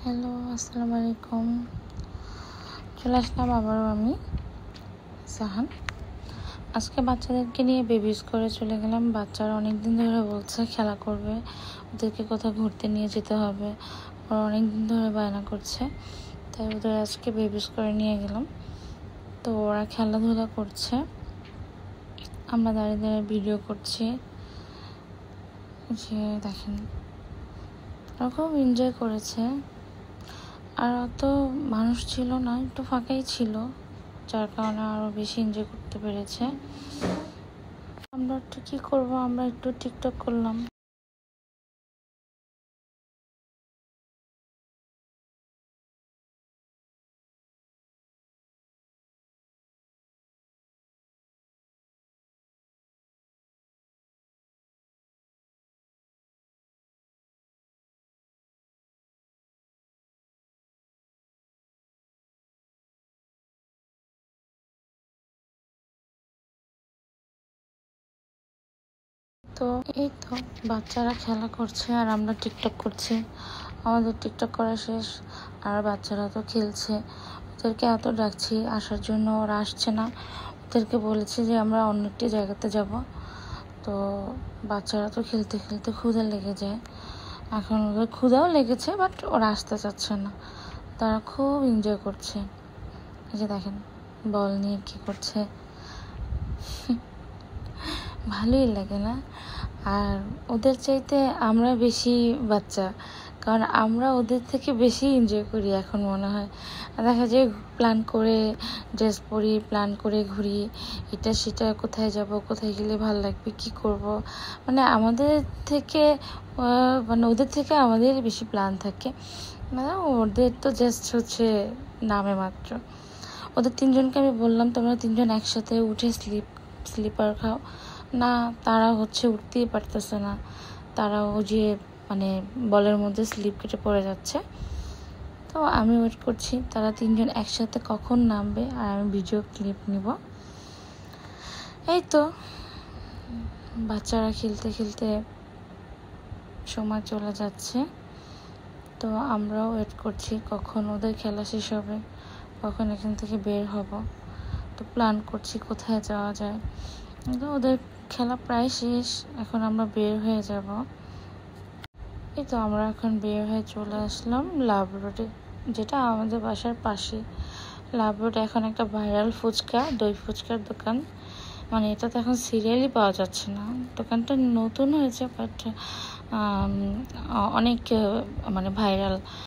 Hello, আসসালামু আলাইকুম। চলে আসলাম আবারও আমি সাহান। আজকে বাচ্চাদেরকে নিয়ে বেবিস করে চলে গেলাম। বাচ্চারা অনেক দিন ধরে বলছে খেলা করবে, ওদেরকে কোথাও ঘুরতে নিয়ে যেতে হবে। ওরা অনেক দিন ধরে বায়না করছে, তাই ওদের আজকে বেবিস করে নিয়ে গেলাম। তো ওরা খেলাধুলা করছে, আমরা দাঁড়িয়ে দাঁড়িয়ে ভিডিও করছি। যে দেখেন, ওরা খুব এনজয় করেছে। আর অত মানুষ ছিল না, একটু ফাঁকাই ছিল, যার কারণে আরো বেশি এনজয় করতে পেরেছে। আমরা একটু কি করবো, আমরা একটু টিকটক করলাম। তো এই তো বাচ্চারা খেলা করছে আর আমরা টিকটক করছি। আমাদের টিকটক করা শেষ, আর বাচ্চারা তো খেলছে। ওদেরকে এত ডাকছি আসার জন্য, ওরা আসছে না। ওদেরকে বলেছি যে আমরা অন্য একটি জায়গাতে যাব। তো বাচ্চারা তো খেলতে খেলতে ক্ষুধা লেগে যায়। এখন ওদের ক্ষুধাও লেগেছে, বাট ওরা আসতে চাচ্ছে না। তারা খুব এনজয় করছে। এই যে দেখেন, বল নিয়ে কি করছে। ভালোই লাগে না? আর ওদের চাইতে আমরা বেশি বাচ্চা, কারণ আমরা ওদের থেকে বেশি এনজয় করি এখন মনে হয়। দেখা যায় প্ল্যান করে ড্রেস পরি, প্ল্যান করে ঘুরি, এটা সেটা, কোথায় যাব, কোথায় গেলে ভালো লাগবে, কি করব। মানে আমাদের থেকে মানে ওদের থেকে আমাদের বেশি প্ল্যান থাকে। মানে ওদের তো জাস্ট হচ্ছে নামে মাত্র। ওদের তিনজনকে আমি বললাম তোমরা তিনজন একসাথে উঠে স্লিপার খাও না, তারা হচ্ছে উঠতেই পারতেছে না। তারা ও যে মানে বলের মধ্যে স্লিপ কেটে পড়ে যাচ্ছে। তো আমি ওয়েট করছি তারা তিনজন একসাথে কখন নামবে, আর আমি ভিডিও ক্লিপ নিব। এই তো বাচ্চারা খেলতে খেলতে সময় চলে যাচ্ছে। তো আমরাও ওয়েট করছি কখন ওদের খেলা শেষ হবে, কখন এখান থেকে বের হব। তো প্ল্যান করছি কোথায় যাওয়া যায়। তো ওদের খেলা প্রায় শেষ, এখন আমরা বের হয়ে যাব। এই তো আমরা এখন বের হয়ে চলে আসলাম লাভ রোডে, যেটা আমাদের বাসার পাশে। লাভ রোড এখন একটা ভাইরাল ফুচকা, দই ফুচকার দোকান। মানে এটা তো এখন সিরিয়ালই পাওয়া যাচ্ছে না। দোকানটা নতুন হয়েছে, বাট অনেক মানে ভাইরাল।